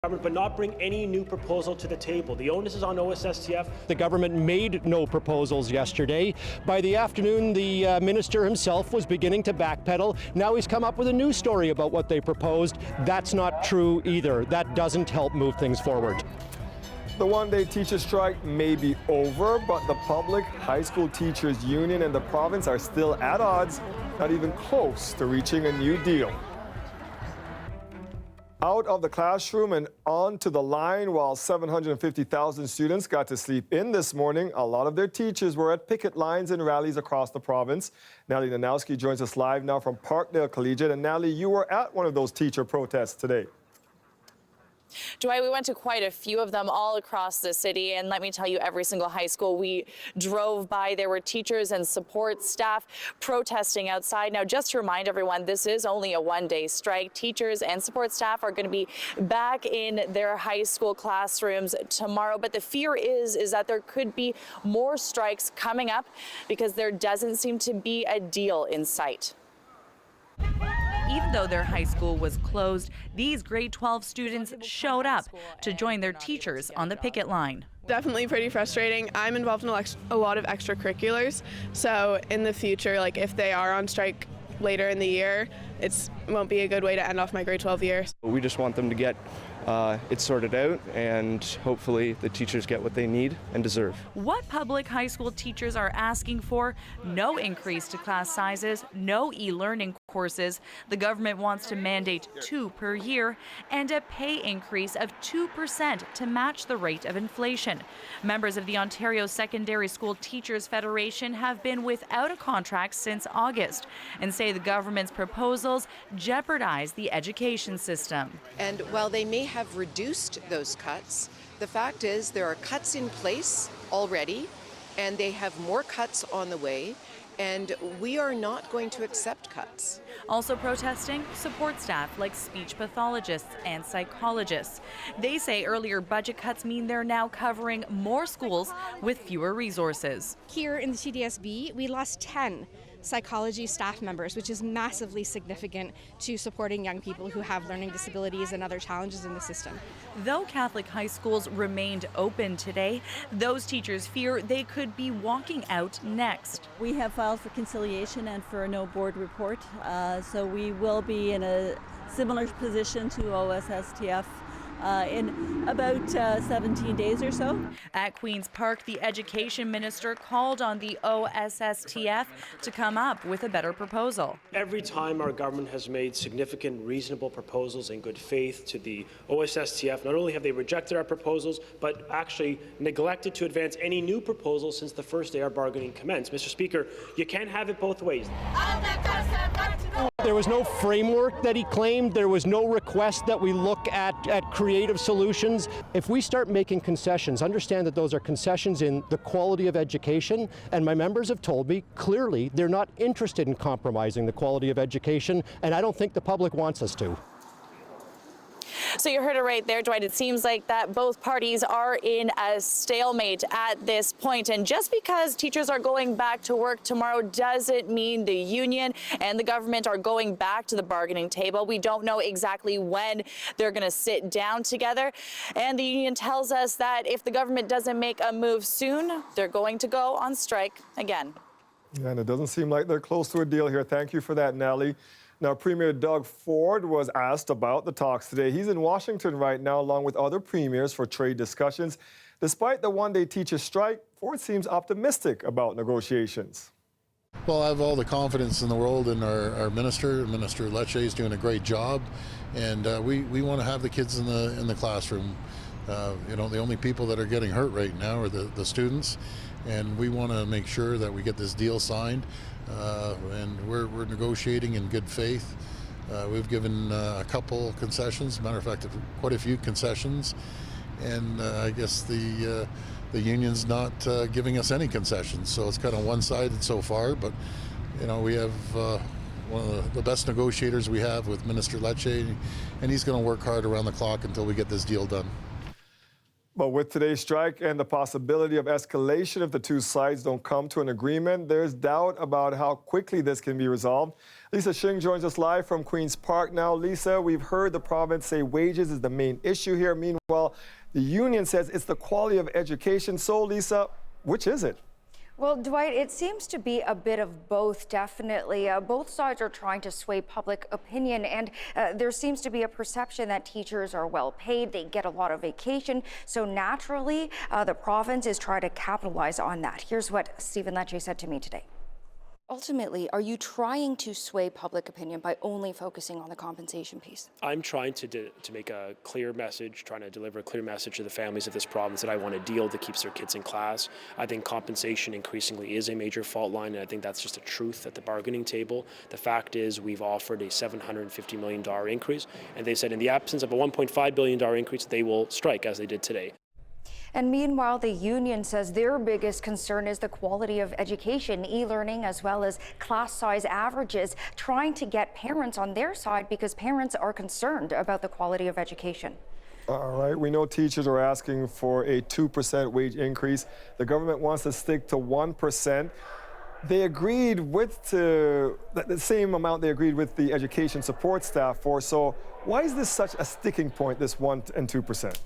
government, but not bring any new proposal to the table. The onus is on OSSTF. The government made no proposals yesterday. By the afternoon, the minister himself was beginning to backpedal. Now he's come up with a new story about what they proposed. That's not true either. That doesn't help move things forward. The one-day teacher strike may be over, but the Public High School Teachers Union and the province are still at odds, not even close to reaching a new deal. Out of the classroom and onto the line, while 750,000 students got to sleep in this morning, a lot of their teachers were at picket lines and rallies across the province. Natalie Nanowski joins us live now from Parkdale Collegiate. And Natalie, you were at one of those teacher protests today. Dwight, we went to quite a few of them all across the city, and let me tell you, every single high school we drove by, there were teachers and support staff protesting outside. Now, just to remind everyone, this is only a one-day strike. Teachers and support staff are going to be back in their high school classrooms tomorrow, but the fear is that there could be more strikes coming up because there doesn't seem to be a deal in sight. Even though their high school was closed, these grade 12 students showed up to join their teachers on the picket line. Definitely pretty frustrating. I'm involved in a lot of extracurriculars, so in the future, like if they are on strike later in the year, it won't be a good way to end off my grade 12 year. We just want them to get it sorted out, and hopefully the teachers get what they need and deserve. What public high school teachers are asking for? No increase to class sizes, no e-learning courses. The government wants to mandate 2 per year and a pay increase of 2% to match the rate of inflation. Members of the Ontario Secondary School Teachers Federation have been without a contract since August and say the government's proposals jeopardize the education system. And while they may have reduced those cuts, the fact is there are cuts in place already, and they have more cuts on the way, and we are not going to accept cuts. Also protesting, support staff like speech pathologists and psychologists. They say earlier budget cuts mean they're now covering more schools with fewer resources. Here in the CDSB, we lost 10 psychology staff members, which is massively significant to supporting young people who have learning disabilities and other challenges in the system. Though Catholic high schools remained open today, those teachers fear they could be walking out next. We have filed for conciliation and for a no board report, so we will be in a similar position to OSSTF in about 17 days or so. At Queen's Park, the education minister called on the OSSTF to come up with a better proposal. Every time our government has made significant, reasonable proposals in good faith to the OSSTF, not only have they rejected our proposals, but actually neglected to advance any new proposals since the first day our bargaining commenced. Mr. Speaker, you can't have it both ways. There was no framework that he claimed. There was no request that we look at creative solutions. If we start making concessions, understand that those are concessions in the quality of education, and my members have told me clearly they're not interested in compromising the quality of education, and I don't think the public wants us to. So you heard it right there, Dwight. It seems like that both parties are in a stalemate at this point. And just because teachers are going back to work tomorrow doesn't mean the union and the government are going back to the bargaining table. We don't know exactly when they're going to sit down together. And the union tells us that if the government doesn't make a move soon, they're going to go on strike again. And it doesn't seem like they're close to a deal here. Thank you for that, Natalie. Now, Premier Doug Ford was asked about the talks today. He's in Washington right now, along with other premiers, for trade discussions. Despite the one-day teacher strike, Ford seems optimistic about negotiations. Well, I have all the confidence in the world in our minister. Minister Lecce is doing a great job, and we want to have the kids in the classroom. You know, the only people that are getting hurt right now are the students, and we want to make sure that we get this deal signed. And we're negotiating in good faith. We've given a couple concessions, matter of fact, quite a few concessions, and I guess the union's not giving us any concessions, so it's kind of one-sided so far. But you know, we have one of the best negotiators we have with Minister Lecce, and he's going to work hard around the clock until we get this deal done. But with today's strike and the possibility of escalation if the two sides don't come to an agreement, there's doubt about how quickly this can be resolved. Lisa Shing joins us live from Queen's Park now. Lisa, we've heard the province say wages is the main issue here. Meanwhile, the union says it's the quality of education. So, Lisa, which is it? Well, Dwight, it seems to be a bit of both, definitely. Both sides are trying to sway public opinion, and there seems to be a perception that teachers are well paid, they get a lot of vacation, so naturally the province is trying to capitalize on that. Here's what Stephen Lecce said to me today. Ultimately, are you trying to sway public opinion by only focusing on the compensation piece? I'm trying to make a clear message, trying to deliver a clear message to the families of this province that I want a deal that keeps their kids in class. I think compensation increasingly is a major fault line, and I think that's just a truth at the bargaining table. The fact is we've offered a $750 million increase, and they said in the absence of a $1.5 billion increase, they will strike, as they did today. And meanwhile, the union says their biggest concern is the quality of education, e-learning, as well as class size averages, trying to get parents on their side because parents are concerned about the quality of education. All right, we know teachers are asking for a 2% wage increase. The government wants to stick to 1%. They agreed with the same amount they agreed with the education support staff for. So why is this such a sticking point, this 1% and 2%?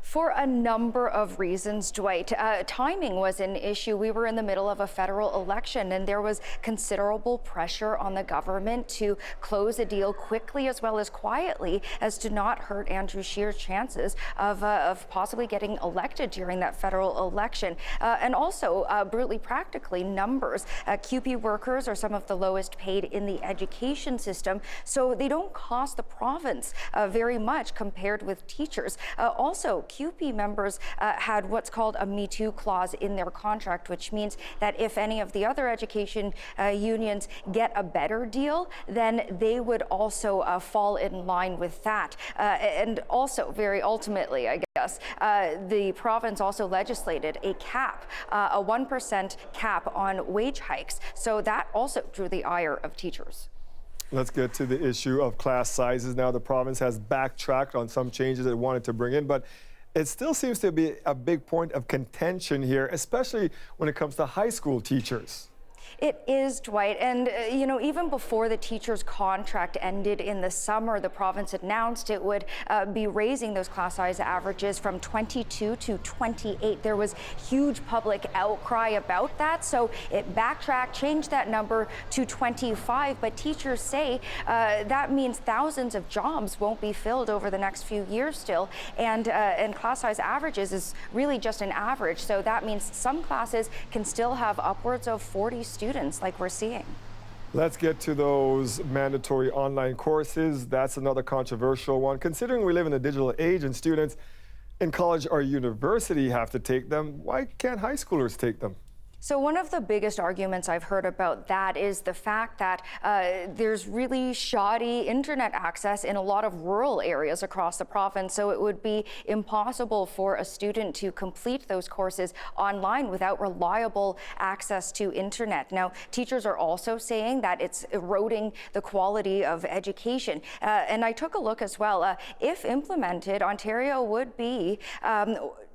For a number of reasons, Dwight. Timing was an issue. We were in the middle of a federal election, and there was considerable pressure on the government to close a deal quickly as well as quietly as to not hurt Andrew Scheer's chances of possibly getting elected during that federal election. And also, brutally practically, numbers. QP workers are some of the lowest paid in the education system, so they don't cost the province very much compared with teachers. Also, QP members had what's called a Me Too clause in their contract, which means that if any of the other education unions get a better deal, then they would also fall in line with that. And also, very ultimately, I guess, the province also legislated a cap, a 1% cap on wage hikes. So that also drew the ire of teachers. Let's get to the issue of class sizes. Now, the province has backtracked on some changes it wanted to bring in, but it still seems to be a big point of contention here, especially when it comes to high school teachers. It is, Dwight, and you know, even before the teacher's contract ended in the summer, the province announced it would be raising those class size averages from 22 to 28. There was huge public outcry about that, so it backtracked, changed that number to 25, but teachers say that means thousands of jobs won't be filled over the next few years still, and class size averages is really just an average, so that means some classes can still have upwards of 40 students like we're seeing. Let's get to those mandatory online courses. That's another controversial one. Considering we live in a digital age and students in college or university have to take them, why can't high schoolers take them? So one of the biggest arguments I've heard about that is the fact that there's really shoddy internet access in a lot of rural areas across the province. So it would be impossible for a student to complete those courses online without reliable access to internet. Now, teachers are also saying that it's eroding the quality of education. And I took a look as well. If implemented, Ontario would be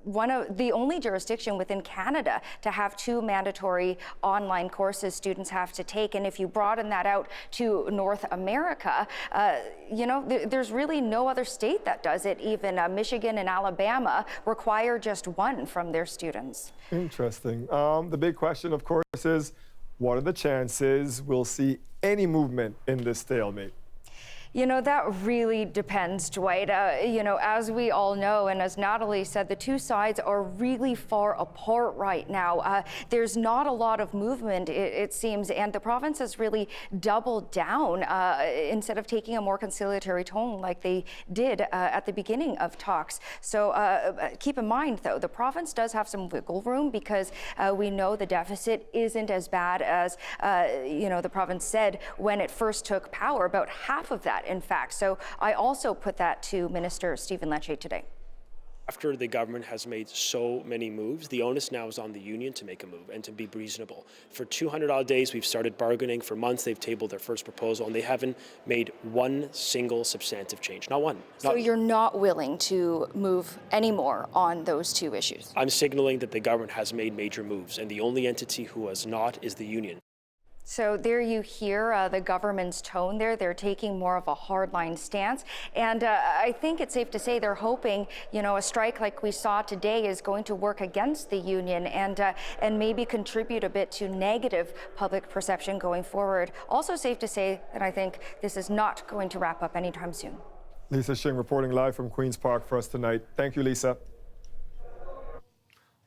one of the only jurisdiction within Canada to have 2 mandatory online courses students have to take. And if you broaden that out to North America, you know, there's really no other state that does it. Even Michigan and Alabama require just 1 from their students. Interesting. The big question, of course, is what are the chances we'll see any movement in this stalemate? You know, that really depends, Dwight. You know, as we all know, and as Natalie said, the two sides are really far apart right now. There's not a lot of movement, it seems, and the province has really doubled down instead of taking a more conciliatory tone like they did at the beginning of talks. So keep in mind, though, the province does have some wiggle room because we know the deficit isn't as bad as, you know, the province said when it first took power, about half of that, in fact. So I also put that to Minister Stephen Lecce today. After the government has made so many moves, the onus now is on the union to make a move and to be reasonable. For 200-odd days, we've started bargaining. For months, they've tabled their first proposal, and they haven't made one single substantive change. Not one. So you're not willing to move any more on those two issues? I'm signaling that the government has made major moves, and the only entity who has not is the union. So there you hear the government's tone there. They're taking more of a hardline stance. And I think it's safe to say they're hoping, a strike like we saw today is going to work against the union and maybe contribute a bit to negative public perception going forward. Also safe to say that I think this is not going to wrap up anytime soon. Lisa Shing reporting live from Queen's Park for us tonight. Thank you, Lisa.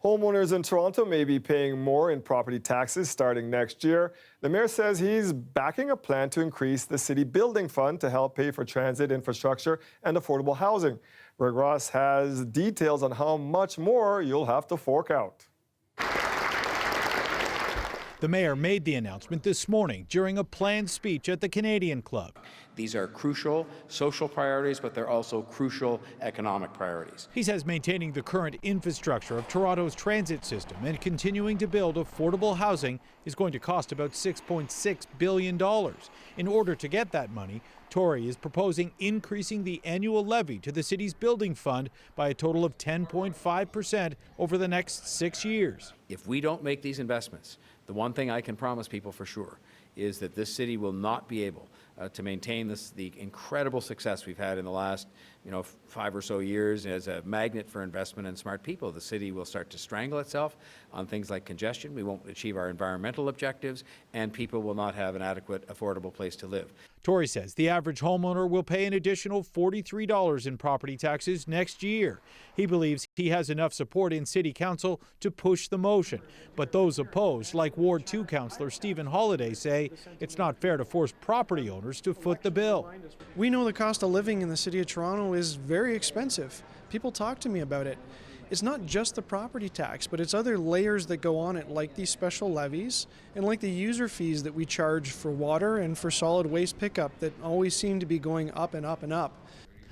Homeowners in Toronto may be paying more in property taxes starting next year. The mayor says he's backing a plan to increase the city building fund to help pay for transit infrastructure and affordable housing. Greg Ross has details on how much more you'll have to fork out. The mayor made the announcement this morning during a planned speech at the Canadian Club. These are crucial social priorities, but they're also crucial economic priorities. He says maintaining the current infrastructure of Toronto's transit system and continuing to build affordable housing is going to cost about $6.6 billion. In order to get that money, Tory is proposing increasing the annual levy to the city's building fund by a total of 10.5% over the next 6 years. If we don't make these investments, the one thing I can promise people for sure is that this city will not be able to maintain the incredible success we've had in the last 5 or so years as a magnet for investment in smart people. The city will start to strangle itself on things like congestion. We won't achieve our environmental objectives, and people will not have an adequate, affordable place to live. Tory says the average homeowner will pay an additional $43 in property taxes next year. He believes he has enough support in City Council to push the motion. But those opposed, like Ward 2 Councillor Stephen Holliday, say it's not fair to force property owners to foot the bill. We know the cost of living in the City of Toronto is very expensive. People talk to me about it. It's not just the property tax, but it's other layers that go on it, like these special levies and like the user fees that we charge for water and for solid waste pickup that always seem to be going up and up and up.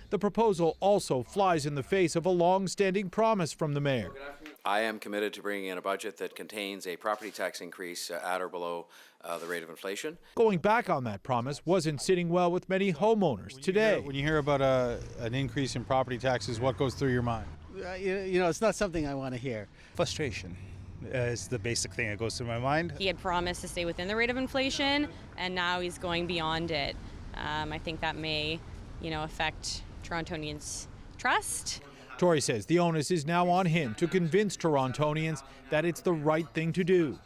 The proposal also flies in the face of a long-standing promise from the mayor. I am committed to bringing in a budget that contains a property tax increase at or below the rate of inflation. Going back on that promise wasn't sitting well with many homeowners today. When you hear about an increase in property taxes, what goes through your mind? It's not something I want to hear. Frustration is the basic thing that goes through my mind. He had promised to stay within the rate of inflation, and now he's going beyond it. I think that may, affect Torontonians' trust. Tory says the onus is now on him to convince Torontonians that it's the right thing to do.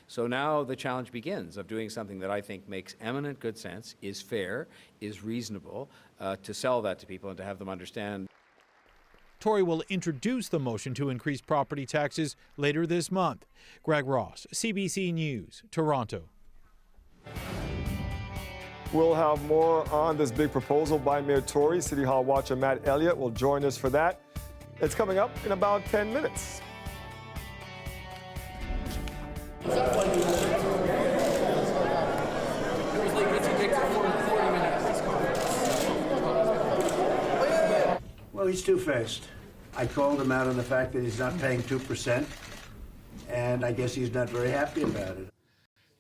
So now the challenge begins of doing something that I think makes eminent good sense, is fair, is reasonable, to sell that to people and to have them understand. Tory will introduce the motion to increase property taxes later this month. Greg Ross, CBC News, Toronto. We'll have more on this big proposal by Mayor Tory. City Hall watcher Matt Elliott will join us for that. It's coming up in about 10 minutes. Well, he's two-faced. I called him out on the fact that he's not paying 2%, and I guess he's not very happy about it.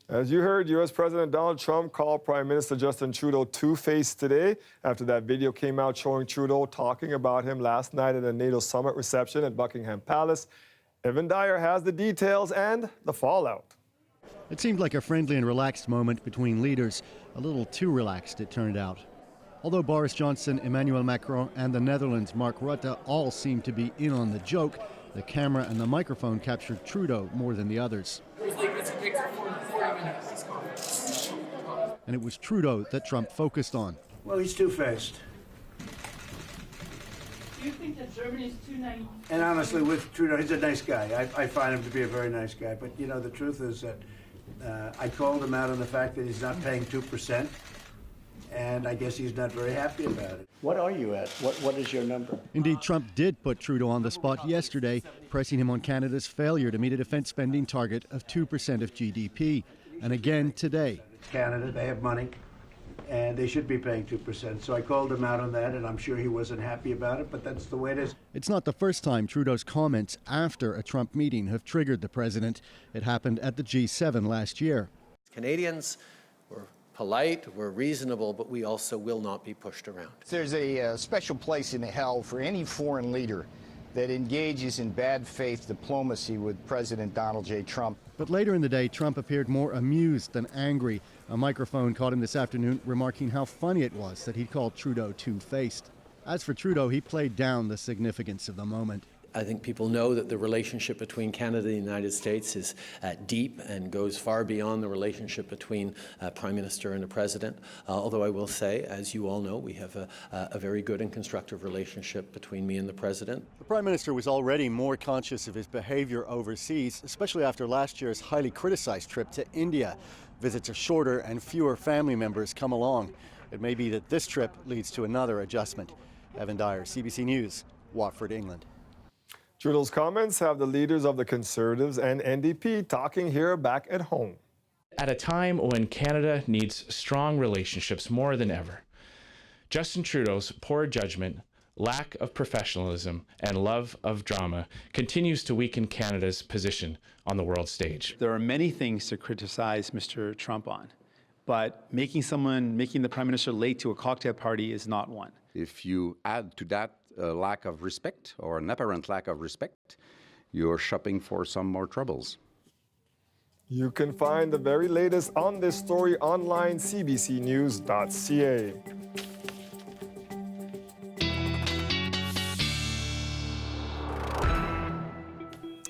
As you heard, U.S. President Donald Trump called Prime Minister Justin Trudeau two-faced today after that video came out showing Trudeau talking about him last night at a NATO summit reception at Buckingham Palace. Evan Dyer has the details and the fallout. It seemed like a friendly and relaxed moment between leaders. A little too relaxed, it turned out. Although Boris Johnson, Emmanuel Macron, and the Netherlands' Mark Rutte all seemed to be in on the joke, the camera and the microphone captured Trudeau more than the others. And it was Trudeau that Trump focused on. Well, he's two-faced. Do you think that Germany is too naive? And honestly, with Trudeau, he's a nice guy. I find him to be a very nice guy. But, the truth is that I called him out on the fact that he's not paying 2%, and I guess he's not very happy about it. What are you at? What is your number? Indeed, Trump did put Trudeau on the spot yesterday, pressing him on Canada's failure to meet a defense spending target of 2% of GDP. And again today. Canada, they have money, and they should be paying 2%. So I called him out on that, and I'm sure he wasn't happy about it, but that's the way it is. It's not the first time Trudeau's comments after a Trump meeting have triggered the president. It happened at the G7 last year. Canadians were polite, we're reasonable, but we also will not be pushed around. There's a special place in hell for any foreign leader that engages in bad faith diplomacy with President Donald J. Trump. But later in the day, Trump appeared more amused than angry. A microphone caught him this afternoon remarking how funny it was that he'd called Trudeau two-faced. As for Trudeau, he played down the significance of the moment. I think people know that the relationship between Canada and the United States is deep and goes far beyond the relationship between a Prime Minister and a President. Although I will say, as you all know, we have a very good and constructive relationship between me and the President. The Prime Minister was already more conscious of his behavior overseas, especially after last year's highly criticized trip to India. Visits are shorter and fewer family members come along. It may be that this trip leads to another adjustment. Evan Dyer, CBC News, Watford, England. Trudeau's comments have the leaders of the Conservatives and NDP talking here back at home. At a time when Canada needs strong relationships more than ever, Justin Trudeau's poor judgment, lack of professionalism, and love of drama continues to weaken Canada's position on the world stage. There are many things to criticize Mr. Trump on, but making the Prime Minister late to a cocktail party is not one. If you add to that a lack of respect or an apparent lack of respect, you're shopping for some more troubles. You can find the very latest on this story online, cbcnews.ca.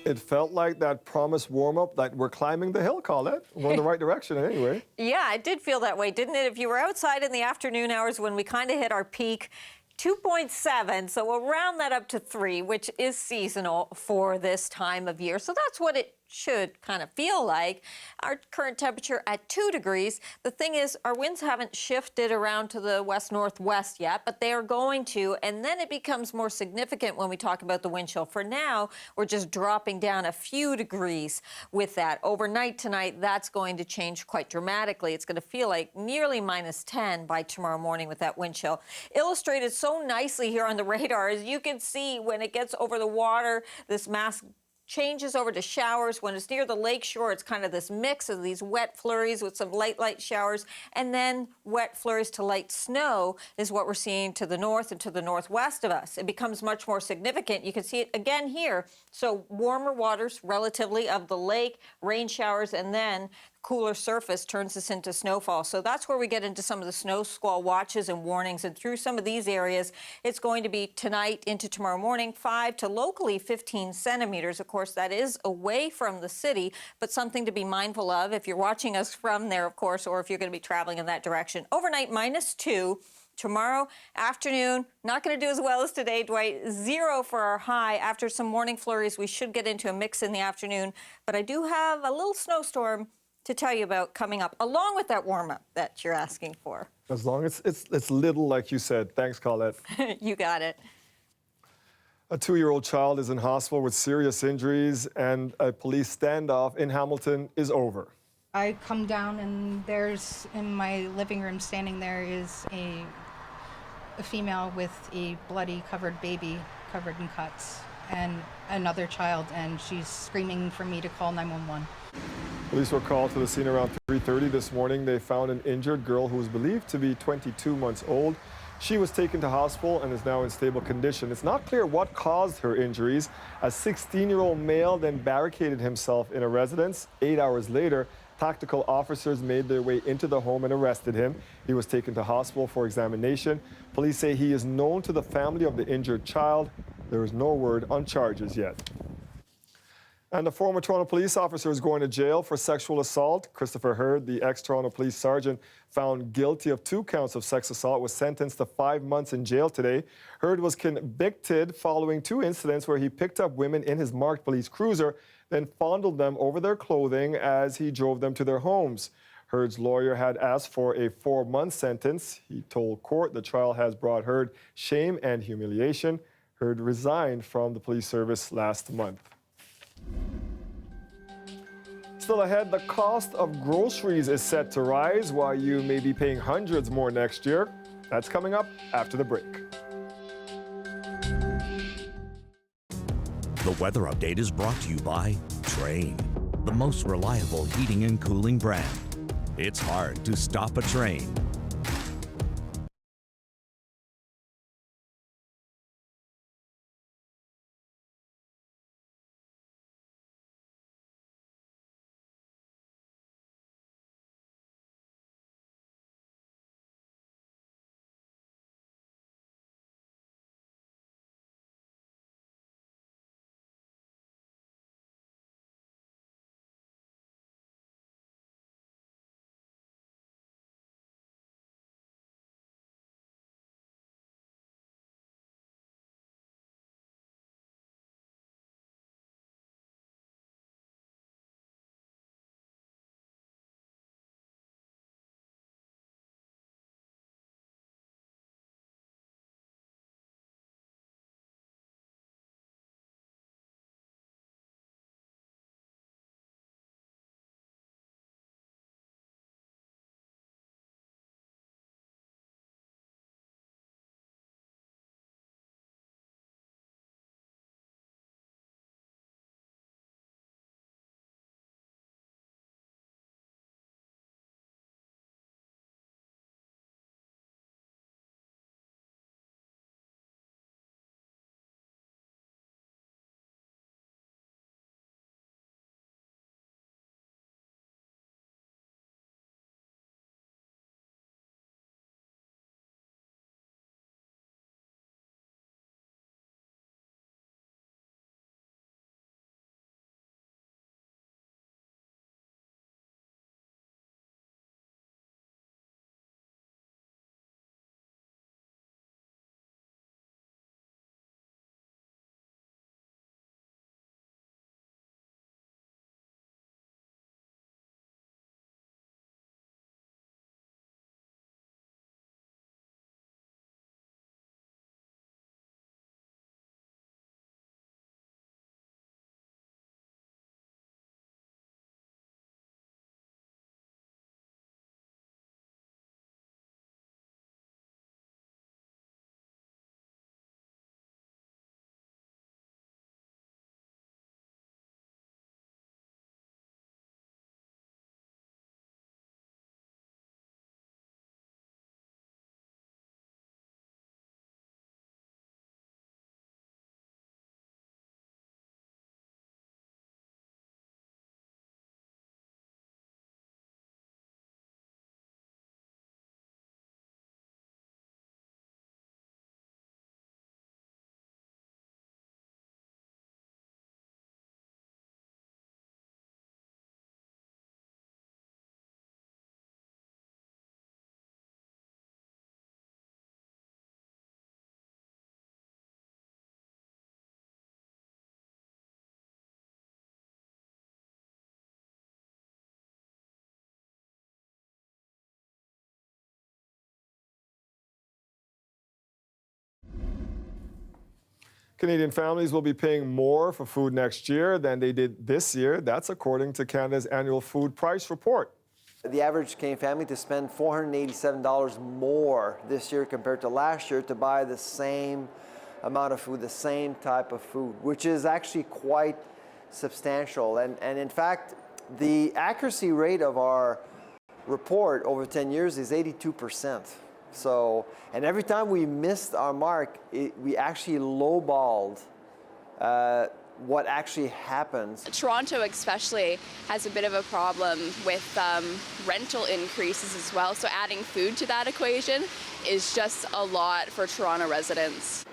It felt like that promised warm-up that we're climbing the hill, Colette. We're in the right direction anyway. Yeah, it did feel that way, didn't it? If you were outside in the afternoon hours when we kind of hit our peak, 2.7, so we'll round that up to 3, which is seasonal for this time of year. So that's what it should kind of feel like. Our current temperature at 2 degrees. The thing is, our winds haven't shifted around to the west-northwest yet, but they are going to, and then it becomes more significant when we talk about the wind chill. For now, we're just dropping down a few degrees with that. Overnight tonight, that's going to change quite dramatically. It's going to feel like nearly -10 by tomorrow morning with that wind chill. Illustrated so nicely here on the radar, as you can see, when it gets over the water, this mass changes over to showers. When it's near the lake shore, it's kind of this mix of these wet flurries with some light showers, and then wet flurries to light snow is what we're seeing to the north and to the northwest of us. It becomes much more significant. You can see it again here. So warmer waters relatively of the lake, rain showers, and then cooler surface turns this into snowfall. So that's where we get into some of the snow squall watches and warnings. And through some of these areas, it's going to be tonight into tomorrow morning, 5 to locally 15 centimeters. Of course, that is away from the city, but something to be mindful of if you're watching us from there, of course, or if you're going to be traveling in that direction. Overnight, -2. Tomorrow afternoon, not going to do as well as today, Dwight. 0 for our high. After some morning flurries, we should get into a mix in the afternoon. But I do have a little snowstorm to tell you about coming up, along with that warm-up that you're asking for. As long as it's little, like you said. Thanks, Colette. You got it. A 2-year-old child is in hospital with serious injuries, and a police standoff in Hamilton is over. I come down, and there's, in my living room, standing there is a female with a bloody, covered baby, covered in cuts, and another child, and she's screaming for me to call 911. Police were called to the scene around 3:30 this morning. They found an injured girl who was believed to be 22 months old. She was taken to hospital and is now in stable condition. It's not clear what caused her injuries. A 16-year-old male then barricaded himself in a residence. 8 hours later, tactical officers made their way into the home and arrested him. He was taken to hospital for examination. Police say he is known to the family of the injured child. There is no word on charges yet. And a former Toronto police officer is going to jail for sexual assault. Christopher Hurd, the ex-Toronto police sergeant, found guilty of 2 counts of sex assault, was sentenced to 5 months in jail today. Hurd was convicted following 2 incidents where he picked up women in his marked police cruiser, then fondled them over their clothing as he drove them to their homes. Hurd's lawyer had asked for a 4-month sentence. He told court the trial has brought Hurd shame and humiliation. Hurd resigned from the police service last month. still ahead, the cost of groceries is set to rise, while you may be paying hundreds more next year. That's coming up after the break. The weather update is brought to you by Train, the most reliable heating and cooling brand. It's hard to stop a train. Canadian families will be paying more for food next year than they did this year. That's according to Canada's annual food price report. The average Canadian family to spend $487 more this year compared to last year to buy the same amount of food, the same type of food, which is actually quite substantial. And in fact, the accuracy rate of our report over 10 years is 82%. So, and every time we missed our mark, we actually lowballed what actually happens. Toronto especially has a bit of a problem with rental increases as well. So adding food to that equation is just a lot for Toronto residents.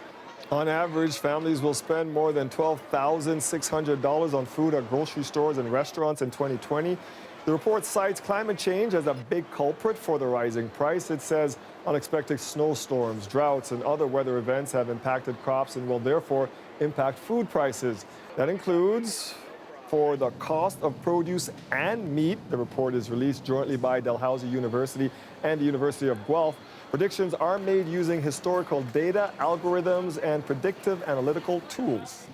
On average, families will spend more than $12,600 on food at grocery stores and restaurants in 2020. The report cites climate change as a big culprit for the rising price. It says unexpected snowstorms, droughts, and other weather events have impacted crops and will therefore impact food prices. That includes for the cost of produce and meat. The report is released jointly by Dalhousie University and the University of Guelph. Predictions are made using historical data, algorithms, and predictive analytical tools.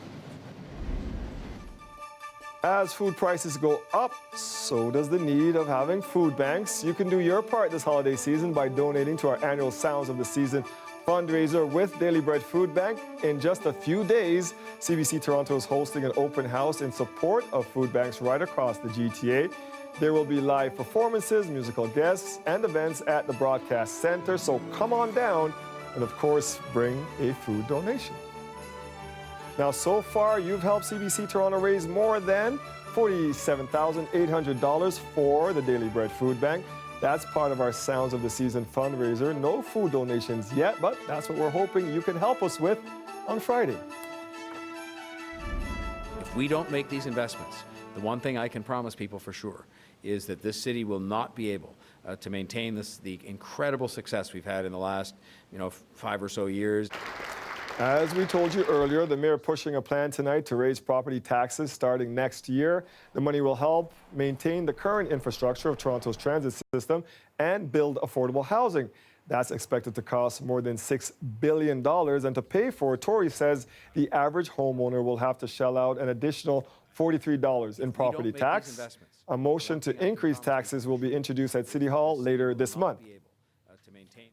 As food prices go up, so does the need of having food banks. You can do your part this holiday season by donating to our annual Sounds of the Season fundraiser with Daily Bread Food Bank. In just a few days, CBC Toronto is hosting an open house in support of food banks right across the GTA. There will be live performances, musical guests, and events at the Broadcast Center, so come on down and, of course, bring a food donation. Now, so far, you've helped CBC Toronto raise more than $47,800 for the Daily Bread Food Bank. That's part of our Sounds of the Season fundraiser. No food donations yet, but that's what we're hoping you can help us with on Friday. If we don't make these investments, the one thing I can promise people for sure is that this city will not be able to maintain the incredible success we've had in the last, 5 or so years. As we told you earlier, the mayor pushing a plan tonight to raise property taxes starting next year. The money will help maintain the current infrastructure of Toronto's transit system and build affordable housing. That's expected to cost more than $6 billion. And to pay for it, Tory says the average homeowner will have to shell out an additional $43 in property tax. A motion to increase taxes will be introduced at City Hall later this month.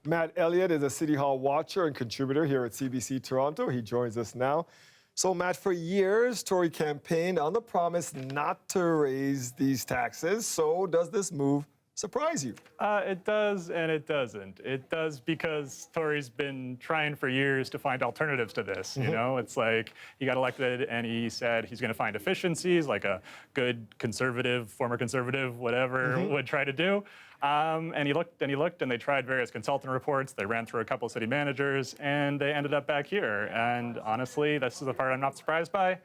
Matt Elliott is a City Hall watcher and contributor here at CBC Toronto. He joins us now. So, Matt, for years, Tory campaigned on the promise not to raise these taxes. So does this move surprise you? It does and it doesn't. It does because Tory's been trying for years to find alternatives to this. You know, it's like he got elected and he said he's going to find efficiencies like a good conservative, former conservative, whatever would try to do. And he looked and they tried various consultant reports. They ran through a couple of city managers and they ended up back here. And honestly, this is the part I'm not surprised by.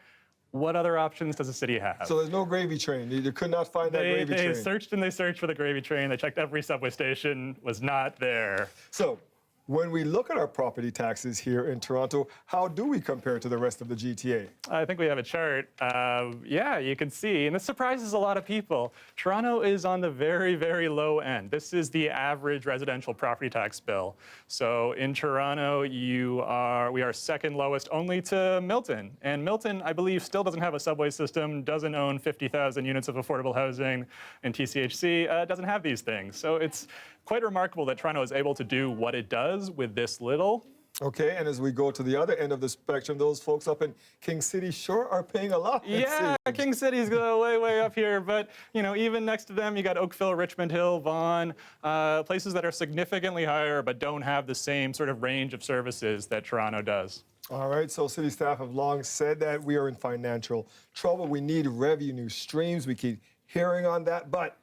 What other options does the city have? So there's no gravy train. You could not find that gravy train. They searched and they searched for the gravy train. They checked every subway station, was not there. So when we look at our property taxes here in Toronto, how do we compare to the rest of the GTA? I think we have a chart. Yeah, you can see, and this surprises a lot of people. Toronto is on the very, very low end. This is the average residential property tax bill. So in Toronto, we are second lowest only to Milton. And Milton, I believe, still doesn't have a subway system, doesn't own 50,000 units of affordable housing, and TCHC doesn't have these things. So it's quite remarkable that Toronto is able to do what it does with this little. Okay, and as we go to the other end of the spectrum, those folks up in King City sure are paying a lot. Yeah, King City's way, way up here. But, even next to them, you got Oakville, Richmond Hill, Vaughan, places that are significantly higher but don't have the same sort of range of services that Toronto does. All right, so city staff have long said that we are in financial trouble. We need revenue streams. We keep hearing on that, but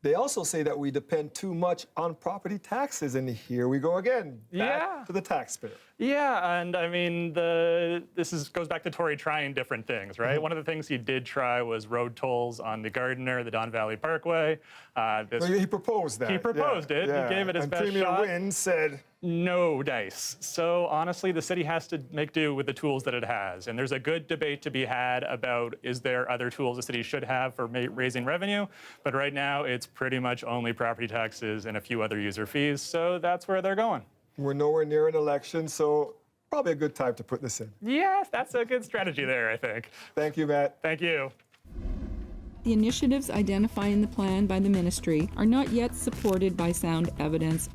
they also say that we depend too much on property taxes, and here we go again, back to the taxpayer. Yeah, and I mean, this goes back to Tory trying different things, right? One of the things he did try was road tolls on the Gardiner, the Don Valley Parkway. He proposed that. He proposed it. Yeah. He gave it his best Premier shot. Wynne said, no dice. So honestly, the city has to make do with the tools that it has. And there's a good debate to be had about, is there other tools the city should have for raising revenue? But right now, it's pretty much only property taxes and a few other user fees. So that's where they're going. We're nowhere near an election, so probably a good time to put this in. Yes, that's a good strategy there, I think. Thank you, Matt. Thank you. The initiatives identified in the plan by the ministry are not yet supported by sound evidence.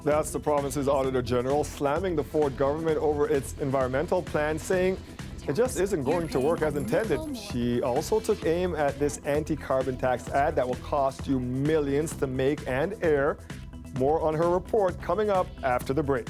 That's the province's Auditor General slamming the Ford government over its environmental plan, saying it just isn't going to work as intended. She also took aim at this anti-carbon tax ad that will cost you millions to make and air. More on her report coming up after the break.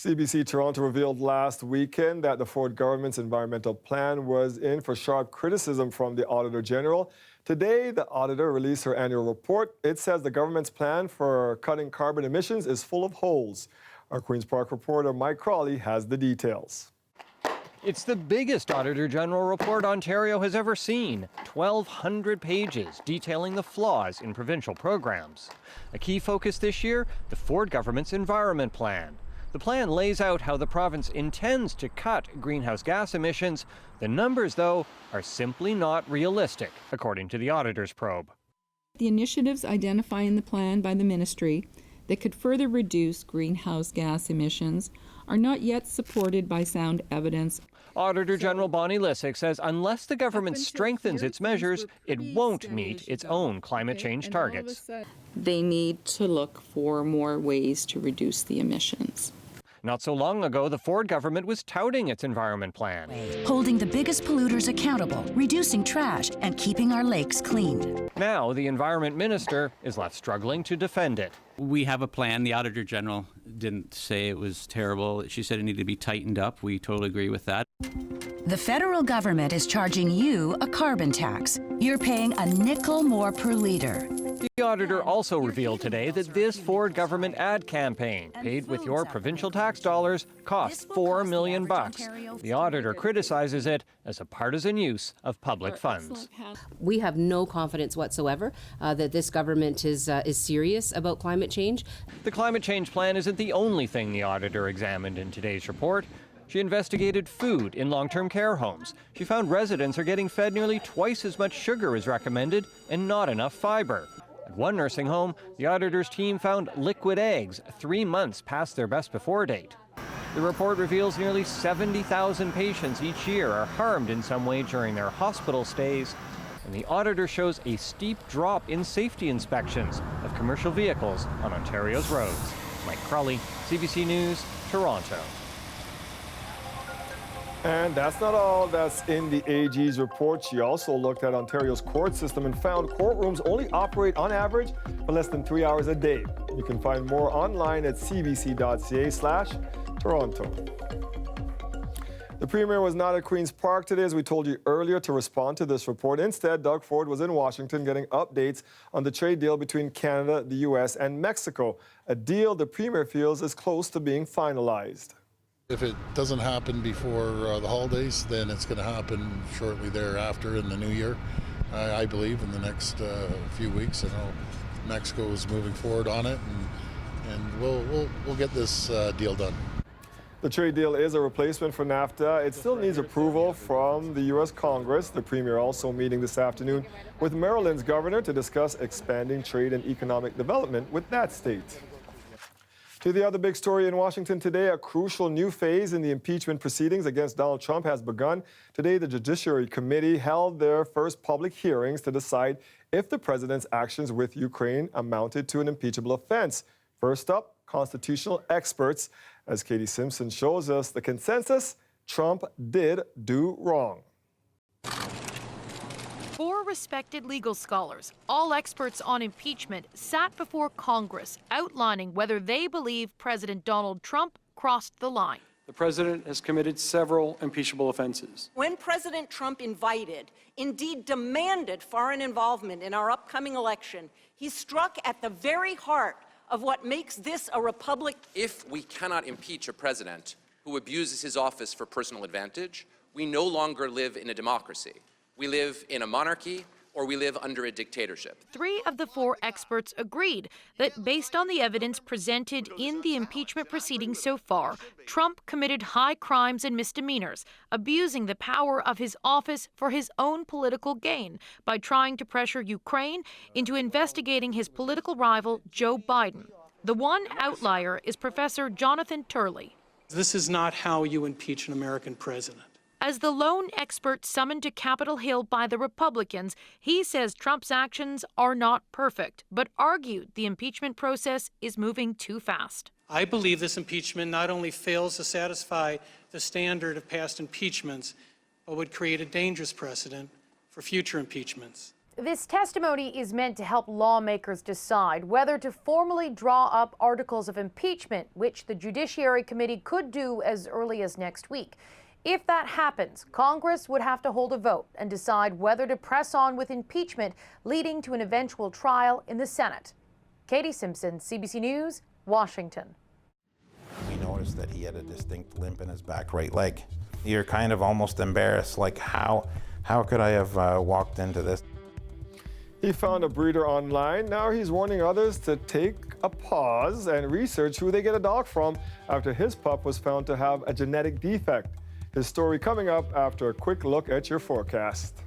CBC Toronto revealed last weekend that the Ford government's environmental plan was in for sharp criticism from the Auditor General. Today, the auditor released her annual report. It says the government's plan for cutting carbon emissions is full of holes. Our Queen's Park reporter Mike Crawley has the details. It's the biggest Auditor General report Ontario has ever seen, 1,200 pages detailing the flaws in provincial programs. A key focus this year, the Ford government's environment plan. The plan lays out how the province intends to cut greenhouse gas emissions. The numbers, though, are simply not realistic, according to the auditor's probe. The initiatives identified in the plan by the ministry that could further reduce greenhouse gas emissions are not yet supported by sound evidence. Auditor General Bonnie Lysyk says unless the government strengthens its measures, it won't meet its own climate change targets. They need to look for more ways to reduce the emissions. Not so long ago, the Ford government was touting its environment plan. Holding the biggest polluters accountable, reducing trash, and keeping our lakes clean. Now, the environment minister is left struggling to defend it. We have a plan. The Auditor General didn't say it was terrible. She said it needed to be tightened up. We totally agree with that. The federal government is charging you a carbon tax. You're paying a nickel more per liter. The auditor also revealed today that this Ford government ad campaign, paid with your provincial tax dollars, cost $4 million. The auditor criticizes it as a partisan use of public funds. We have no confidence whatsoever that this government is serious about climate change. The climate change plan isn't the only thing the auditor examined in today's report. She investigated food in long-term care homes. She found residents are getting fed nearly twice as much sugar as recommended and not enough fiber. At one nursing home, the auditor's team found liquid eggs 3 months past their best before date. The report reveals nearly 70,000 patients each year are harmed in some way during their hospital stays. And the auditor shows a steep drop in safety inspections of commercial vehicles on Ontario's roads. Mike Crawley, CBC News, Toronto. And that's not all that's in the AG's report. She also looked at Ontario's court system and found courtrooms only operate on average for less than 3 hours a day. You can find more online at cbc.ca/Toronto. The Premier was not at Queen's Park today, as we told you earlier, to respond to this report. Instead, Doug Ford was in Washington getting updates on the trade deal between Canada, the U.S., and Mexico, a deal the Premier feels is close to being finalized. If it doesn't happen before the holidays, then it's going to happen shortly thereafter in the new year. I believe in the next few weeks. I know Mexico is moving forward on it, and we'll get this deal done. The trade deal is a replacement for NAFTA. It still needs approval from the U.S. Congress. The Premier also meeting this afternoon with Maryland's governor to discuss expanding trade and economic development with that state. To the other big story in Washington today, a crucial new phase in the impeachment proceedings against Donald Trump has begun. Today, the Judiciary Committee held their first public hearings to decide if the president's actions with Ukraine amounted to an impeachable offense. First up, constitutional experts. As Katie Simpson shows us, the consensus, Trump did do wrong. 4 respected legal scholars, all experts on impeachment, sat before Congress outlining whether they believe President Donald Trump crossed the line. The president has committed several impeachable offenses. When President Trump invited, indeed demanded foreign involvement in our upcoming election, he struck at the very heart of what makes this a republic. If we cannot impeach a president who abuses his office for personal advantage, we no longer live in a democracy. We live in a monarchy, or we live under a dictatorship. 3 of the 4 experts agreed that based on the evidence presented in the impeachment proceedings so far, Trump committed high crimes and misdemeanors, abusing the power of his office for his own political gain by trying to pressure Ukraine into investigating his political rival, Joe Biden. The one outlier is Professor Jonathan Turley. This is not how you impeach an American president. As the lone expert summoned to Capitol Hill by the Republicans, he says Trump's actions are not perfect, but argued the impeachment process is moving too fast. I believe this impeachment not only fails to satisfy the standard of past impeachments, but would create a dangerous precedent for future impeachments. This testimony is meant to help lawmakers decide whether to formally draw up articles of impeachment, which the Judiciary Committee could do as early as next week. If that happens, Congress would have to hold a vote and decide whether to press on with impeachment, leading to an eventual trial in the Senate. Katie Simpson, CBC News, Washington. We noticed that he had a distinct limp in his back right leg. You're kind of almost embarrassed, like how could I have walked into this? He found a breeder online. Now he's warning others to take a pause and research who they get a dog from after his pup was found to have a genetic defect. His story coming up after a quick look at your forecast.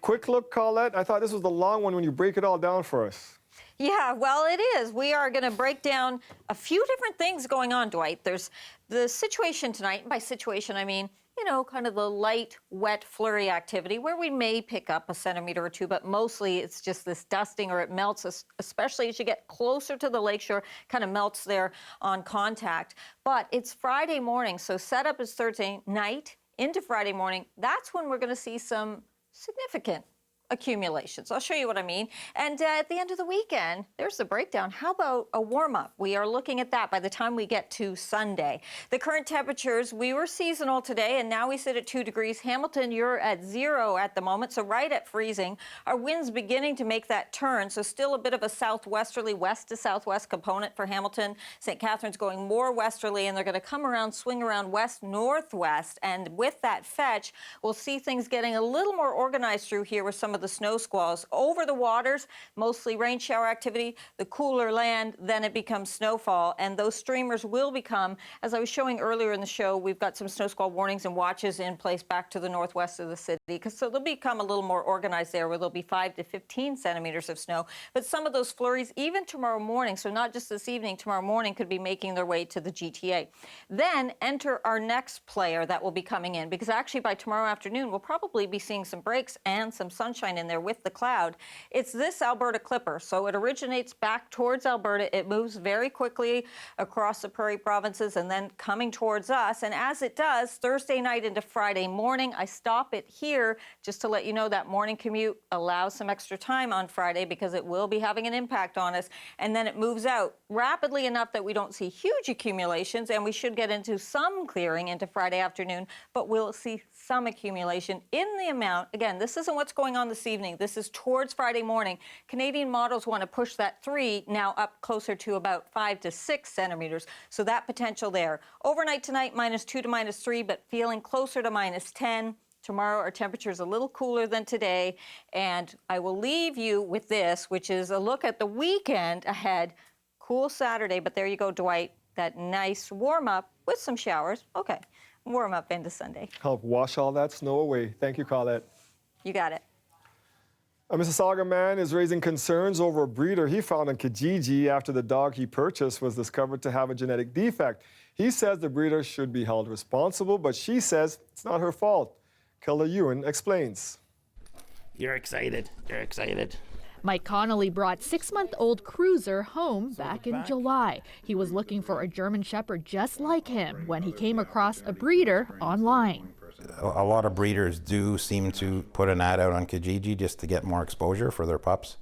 Quick look, Colette. I thought this was the long one when you break it all down for us. Yeah, well, it is. We are going to break down a few different things going on, Dwight. There's the situation tonight, and by situation I mean, you know, kind of the light, wet flurry activity where we may pick up a centimeter or two, but mostly it's just this dusting or it melts, especially as you get closer to the lakeshore, kind of melts there on contact. But it's Friday morning, so setup is Thursday night into Friday morning. That's when we're going to see some significant accumulations. I'll show you what I mean. And at the end of the weekend, there's the breakdown. How about a warm-up? We are looking at that by the time we get to Sunday. The current temperatures, we were seasonal today, and now we sit at 2 degrees. Hamilton, you're at 0 at the moment, so right at freezing. Our wind's beginning to make that turn, so still a bit of a southwesterly, west to southwest component for Hamilton. St. Catharines going more westerly, and they're going to come around, swing around west-northwest, and with that fetch, we'll see things getting a little more organized through here with some of the snow squalls. Over the waters, mostly rain shower activity. The cooler land, then it becomes snowfall, and those streamers will become, as I was showing earlier in the show, we've got some snow squall warnings and watches in place back to the northwest of the city, so they'll become a little more organized there, where there'll be 5 to 15 centimeters of snow. But some of those flurries, even tomorrow morning, so not just this evening, tomorrow morning, could be making their way to the GTA. Then enter our next player that will be coming in, because actually by tomorrow afternoon, we'll probably be seeing some breaks and some sunshine in there with the cloud. It's this Alberta Clipper, so it originates back towards Alberta. It moves very quickly across the prairie provinces and then coming towards us. And as it does, Thursday night into Friday morning, I stop it here just to let you know that morning commute allows some extra time on Friday because it will be having an impact on us. And then it moves out rapidly enough that we don't see huge accumulations, and we should get into some clearing into Friday afternoon, but we'll see some accumulation in the amount. Again, this isn't what's going on this evening. This is towards Friday morning. Canadian models want to push that 3 now up closer to about 5 to 6 centimeters. So that potential there. Overnight tonight, -2 to -3, but feeling closer to -10. Tomorrow, our temperature is a little cooler than today. And I will leave you with this, which is a look at the weekend ahead. Cool Saturday, but there you go, Dwight. That nice warm up with some showers. Okay, warm up into Sunday. Help wash all that snow away. Thank you, Colette. You got it. A Mississauga man is raising concerns over a breeder he found in Kijiji after the dog he purchased was discovered to have a genetic defect. He says the breeder should be held responsible, but she says it's not her fault. Kelly Ewan explains. You're excited. You're excited. Mike Connolly brought 6-month-old Cruiser home back in July. He was looking for a German Shepherd just like him when he came across a breeder online. A lot of breeders do seem to put an ad out on Kijiji just to get more exposure for their pups.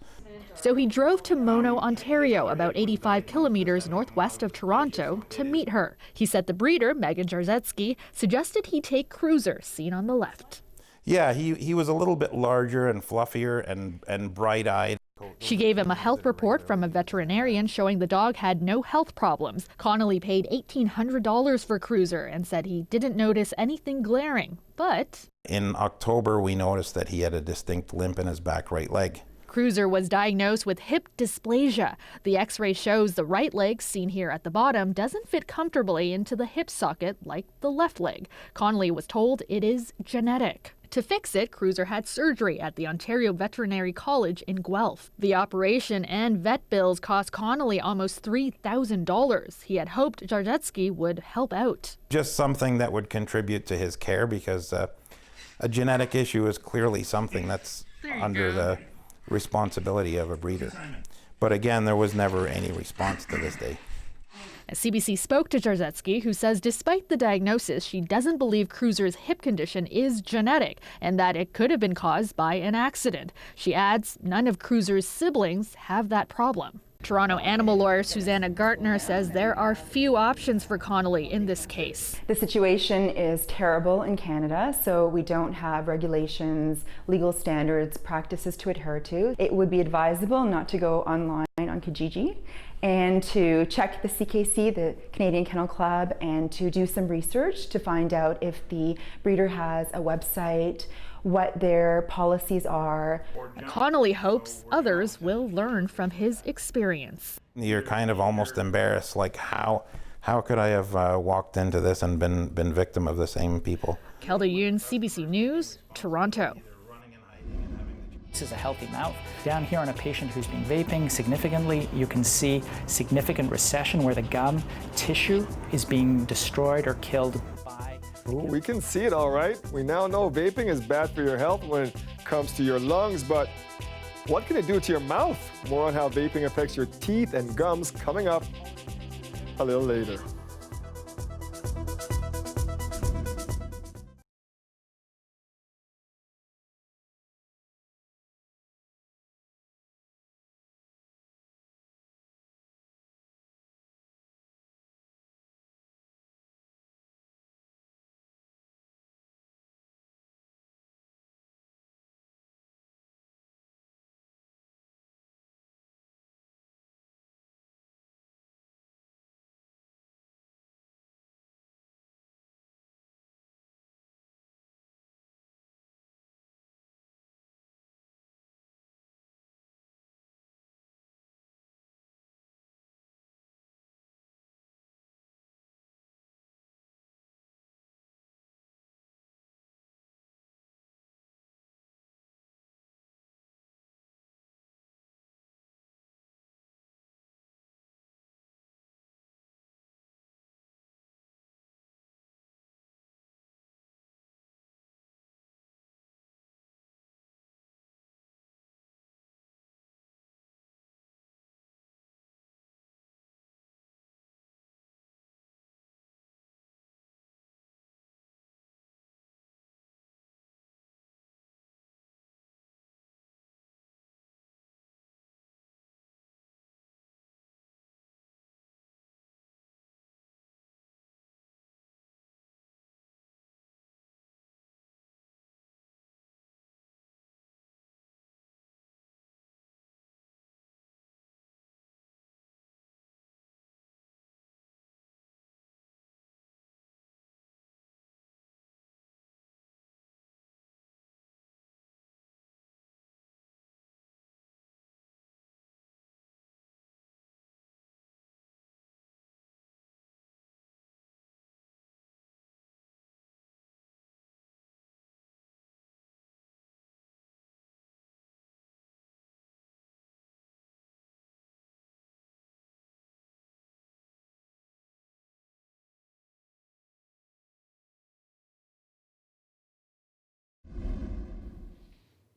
So he drove to Mono, Ontario, about 85 kilometers northwest of Toronto, to meet her. He said the breeder, Megan Jarzetsky, suggested he take Cruiser, seen on the left. Yeah, he was a little bit larger and fluffier and bright-eyed. She gave him a health report from a veterinarian showing the dog had no health problems. Connolly paid $1,800 for Cruiser and said he didn't notice anything glaring, but... In October, we noticed that he had a distinct limp in his back right leg. Cruiser was diagnosed with hip dysplasia. The x-ray shows the right leg, seen here at the bottom, doesn't fit comfortably into the hip socket like the left leg. Connolly was told it is genetic. To fix it, Cruiser had surgery at the Ontario Veterinary College in Guelph. The operation and vet bills cost Connolly almost $3,000. He had hoped Jarzetsky would help out. Just something that would contribute to his care, because a genetic issue is clearly something that's under the responsibility of a breeder. But again, there was never any response to this day. CBC spoke to Jarzetsky, who says despite the diagnosis, she doesn't believe Cruiser's hip condition is genetic and that it could have been caused by an accident. She adds none of Cruiser's siblings have that problem. Toronto animal lawyer Susanna Gartner says there are few options for Connolly in this case. The situation is terrible in Canada, so we don't have regulations, legal standards, practices to adhere to. It would be advisable not to go online on Kijiji and to check the CKC, the Canadian Kennel Club, and to do some research to find out if the breeder has a website, what their policies are. Connolly hopes others will learn from his experience. You're kind of almost embarrassed, like how could I have walked into this and been victim of the same people? Kelda Yoon, CBC News, Toronto. This is a healthy mouth. Down here on a patient who's been vaping significantly, you can see significant recession where the gum tissue is being destroyed or killed by... Ooh, we can see it all right. We now know vaping is bad for your health when it comes to your lungs, but what can it do to your mouth? More on how vaping affects your teeth and gums coming up a little later.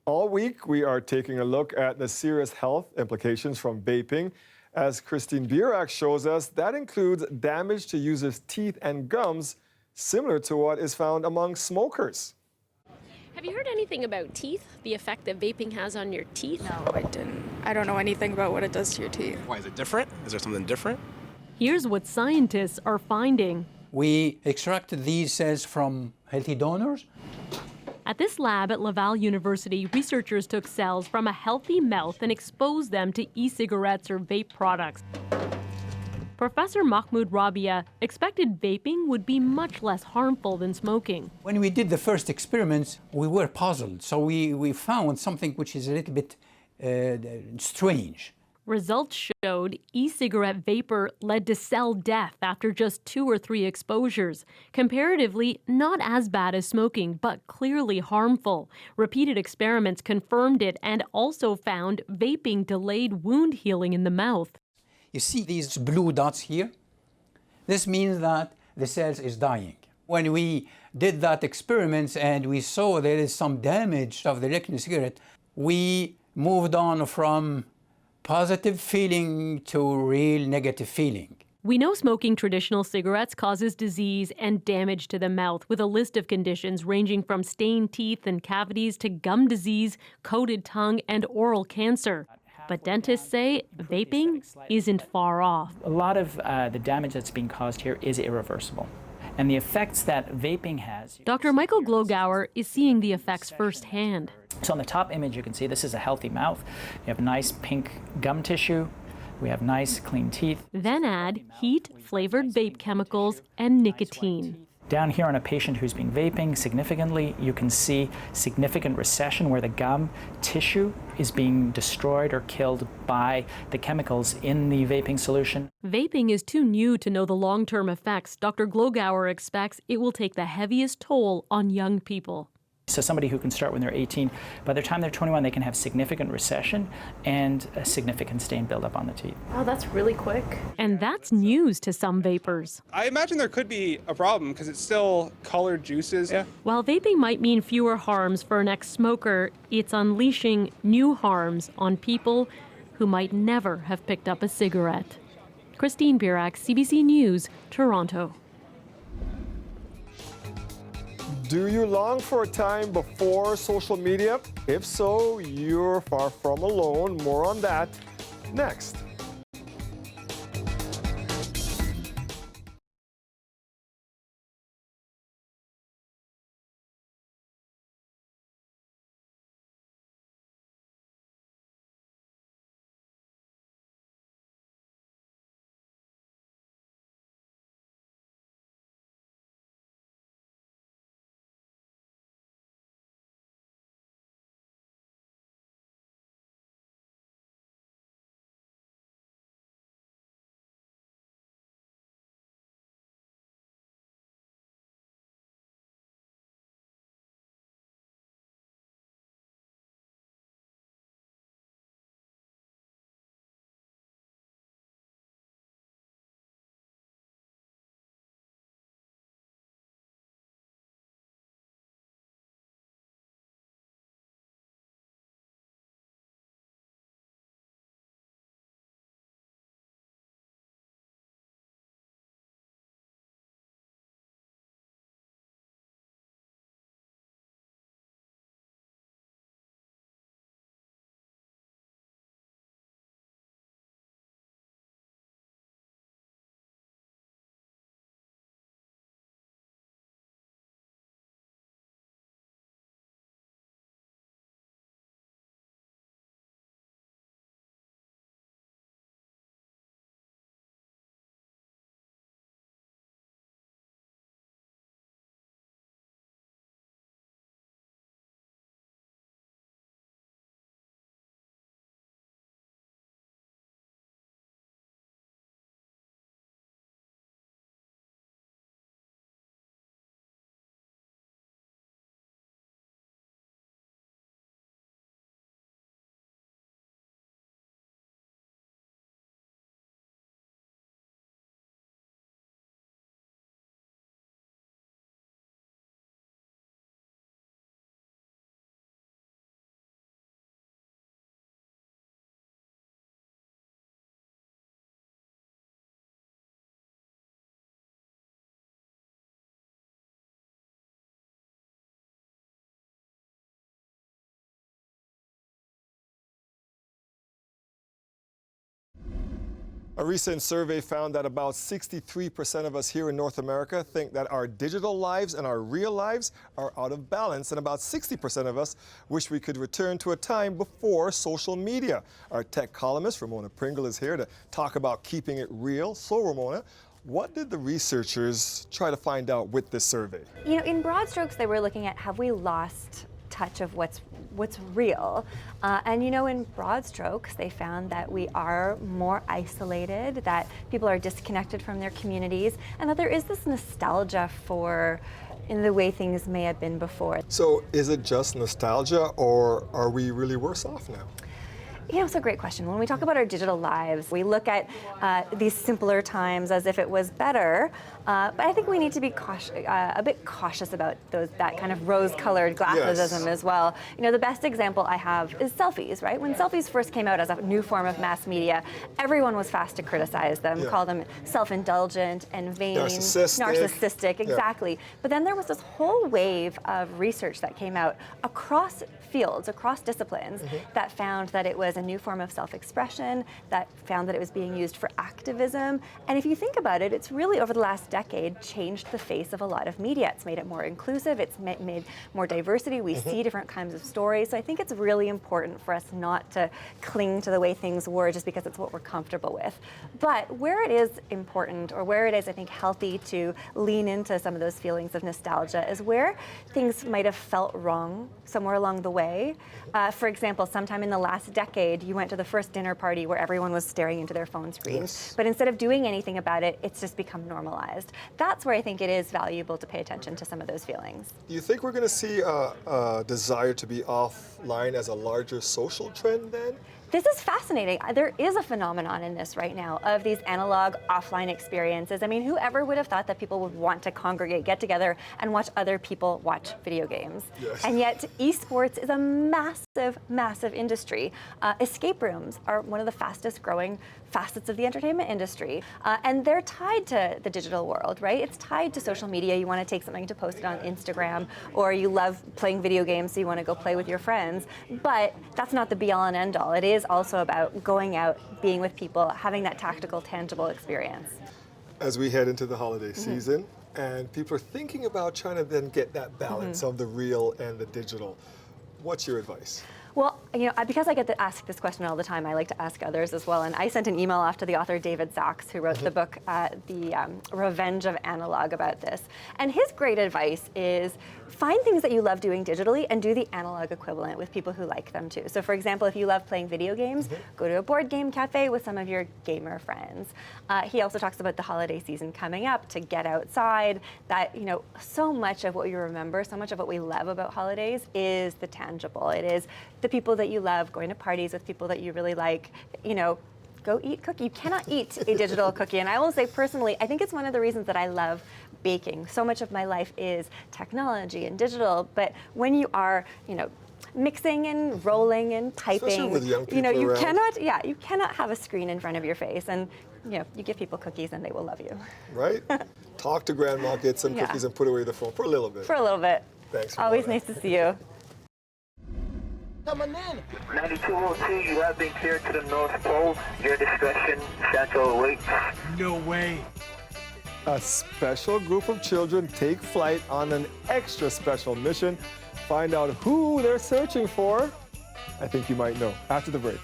All week, we are taking a look at the serious health implications from vaping. As Christine Bierak shows us, that includes damage to users' teeth and gums, similar to what is found among smokers. Have you heard anything about teeth, the effect that vaping has on your teeth? No, I didn't. I don't know anything about what it does to your teeth. Why, is it different? Is there something different? Here's what scientists are finding. We extracted these cells from healthy donors. At this lab at Laval University, researchers took cells from a healthy mouth and exposed them to e-cigarettes or vape products. Professor Mahmoud Rabia expected vaping would be much less harmful than smoking. When we did the first experiments, we were puzzled. So we found something which is a little bit strange. Results showed e-cigarette vapor led to cell death after just 2 or 3 exposures. Comparatively, not as bad as smoking, but clearly harmful. Repeated experiments confirmed it and also found vaping delayed wound healing in the mouth. You see these blue dots here? This means that the cells is dying. When we did that experiments and we saw there is some damage of the electronic cigarette, we moved on from positive feeling to real negative feeling. We know smoking traditional cigarettes causes disease and damage to the mouth, with a list of conditions ranging from stained teeth and cavities to gum disease, coated tongue, and oral cancer. But dentists say vaping isn't far off. A lot of the damage that's being caused here is irreversible. And the effects that vaping has. Dr. Michael Glogauer is seeing the effects firsthand. So on the top image, you can see this is a healthy mouth. You have nice pink gum tissue. We have nice, clean teeth. Then add heat, flavored vape chemicals, and nicotine. Down here on a patient who's been vaping significantly, you can see significant recession where the gum tissue is being destroyed or killed by the chemicals in the vaping solution. Vaping is too new to know the long-term effects. Dr. Glogauer expects it will take the heaviest toll on young people. So somebody who can start when they're 18, by the time they're 21, they can have significant recession and a significant stain buildup on the teeth. Oh, that's really quick. And that's news to some vapers. I imagine there could be a problem because it's still colored juices. Yeah. While vaping might mean fewer harms for an ex-smoker, it's unleashing new harms on people who might never have picked up a cigarette. Christine Birak, CBC News, Toronto. Do you long for a time before social media? If so, you're far from alone. More on that next. A recent survey found that about 63% of us here in North America think that our digital lives and our real lives are out of balance, and about 60% of us wish we could return to a time before social media. Our tech columnist, Ramona Pringle, is here to talk about keeping it real. So, Ramona, what did the researchers try to find out with this survey? You know, in broad strokes, they were looking at, have we lost touch of what's real? And you know, in broad strokes, they found that we are more isolated, that people are disconnected from their communities, and that there is this nostalgia for in the way things may have been before. So is it just nostalgia, or are we really worse off now? It's a great question. When we talk about our digital lives, we look at these simpler times as if it was better, but I think we need to be a bit cautious about that kind of rose-colored glasses-ism as well. The best example I have is selfies, right? When selfies first came out as a new form of mass media, everyone was fast to criticize them, call them self-indulgent and vain, narcissistic, exactly. But then there was this whole wave of research that came out across fields, across disciplines, that found that it was a new form of self-expression, that found that it was being used for activism. And if you think about it, it's really over the last decade changed the face of a lot of media. It's made it more inclusive, it's made more diversity, we see different kinds of stories. So I think it's really important for us not to cling to the way things were just because it's what we're comfortable with. But where it is important, or where it is, I think, healthy to lean into some of those feelings of nostalgia is where things might have felt wrong somewhere along the way. For example, sometime in the last decade, you went to the first dinner party where everyone was staring into their phone screens. But instead of doing anything about it, it's just become normalized. That's where I think it is valuable to pay attention to some of those feelings. Do you think we're going to see a desire to be offline as a larger social trend then? This is fascinating. There is a phenomenon in this right now of these analog offline experiences. I mean, whoever would have thought that people would want to congregate, get together, and watch other people watch video games? And yet, esports is a massive, massive industry. Escape rooms are one of the fastest growing facets of the entertainment industry. And they're tied to the digital world, right? It's tied to social media. You want to take something to post it on Instagram, or you love playing video games, so you want to go play with your friends. But that's not the be-all and end-all. It is also about going out, being with people, having that tactical, tangible experience. As we head into the holiday season, and people are thinking about trying to then get that balance of the real and the digital, what's your advice? Well, because I get to ask this question all the time, I like to ask others as well. And I sent an email off to the author David Sachs, who wrote the book, The Revenge of Analog, about this. And his great advice is find things that you love doing digitally and do the analog equivalent with people who like them too. So for example, if you love playing video games, go to a board game cafe with some of your gamer friends. He also talks about the holiday season coming up, to get outside, that, so much of what we remember, so much of what we love about holidays is the tangible. It is the people that you love, going to parties with people that you really like, go eat cookie. You cannot eat a digital cookie. And I will say personally, I think it's one of the reasons that I love baking. So much of my life is technology and digital, but when you are, mixing and rolling and typing, especially with young people you around. you cannot have a screen in front of your face, and you give people cookies and they will love you. Right? Talk to grandma, get some cookies, and put away the phone for a little bit. For a little bit. Thanks. Always nice to see you. Coming in. 9202, you have been cleared to the North Pole. Your discretion, Central awaits. No way. A special group of children take flight on an extra special mission. Find out who they're searching for. I think you might know after the break.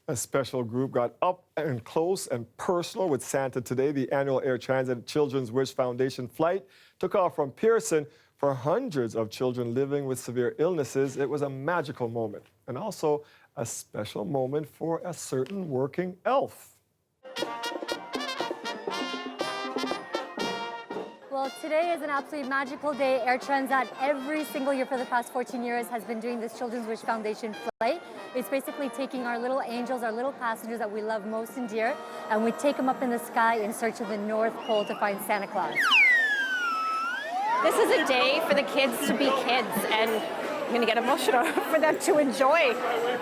A special group got up and close and personal with Santa today. The annual Air Transit Children's Wish Foundation flight took off from Pearson. For hundreds of children living with severe illnesses, it was a magical moment and also a special moment for a certain working elf. Well, today is an absolutely magical day. Air Transat every single year for the past 14 years has been doing this Children's Wish Foundation flight. It's basically taking our little angels, our little passengers that we love most and dear, and we take them up in the sky in search of the North Pole to find Santa Claus. This is a day for the kids to be kids, and I'm going to get emotional for them to enjoy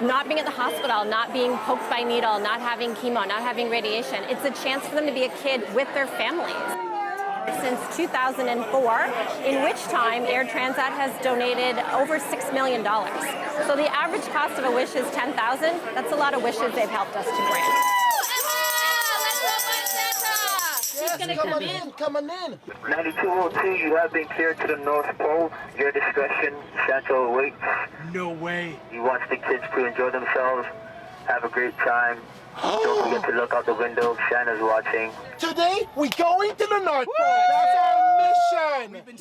not being at the hospital, not being poked by needle, not having chemo, not having radiation. It's a chance for them to be a kid with their families. Since 2004, in which time Air Transat has donated over $6 million. So the average cost of a wish is $10,000. That's a lot of wishes they've helped us to grant. Coming in. 9202, you have been cleared to the North Pole. Your discretion, Santa awaits. No way. He wants the kids to enjoy themselves, have a great time. Don't forget to look out the window. Santa's watching. Today, we going to the North Pole. That's our mission. We've been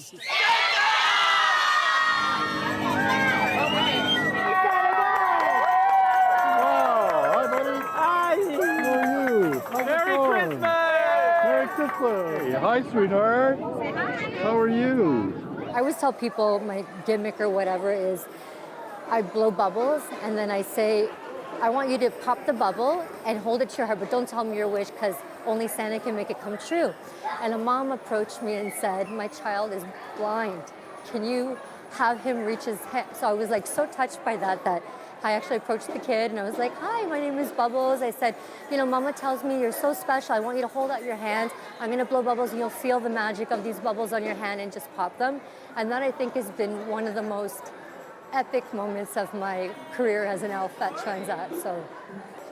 Merry Christmas! Merry Christmas! Hey, hi, sweetheart. How are you? I always tell people my gimmick or whatever is I blow bubbles and then I say, I want you to pop the bubble and hold it to your heart, but don't tell me your wish because only Santa can make it come true. And a mom approached me and said, my child is blind. Can you have him reach his head? So I was like so touched by that I actually approached the kid and I was like, hi, my name is Bubbles. I said, you know, Mama tells me you're so special. I want you to hold out your hands. I'm going to blow bubbles and you'll feel the magic of these bubbles on your hand and just pop them. And that I think has been one of the most epic moments of my career as an elf at Transat. So,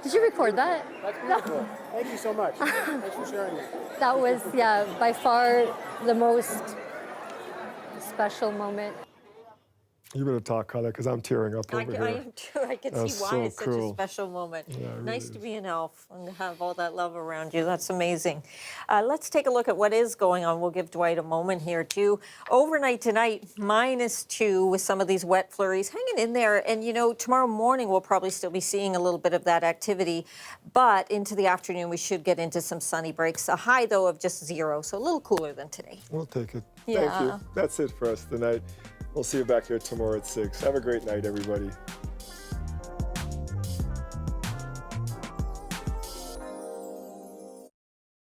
did you record that? That's beautiful. Thank you so much. Thanks for sharing it. That was, yeah, by far the most special moment. You better talk, Carla, because I'm tearing up over here. I am too. I can That's see why so it's such cool. a special moment. Yeah, it Nice really to be an elf and to have all that love around you. That's amazing. Let's take a look at what is going on. We'll give Dwight a moment here, too. Overnight tonight, -2 with some of these wet flurries hanging in there. And, you know, tomorrow morning we'll probably still be seeing a little bit of that activity. But into the afternoon, we should get into some sunny breaks. A high, though, of just 0, so a little cooler than today. We'll take it. Yeah. Thank you. That's it for us tonight. We'll see you back here tomorrow at 6. Have a great night, everybody.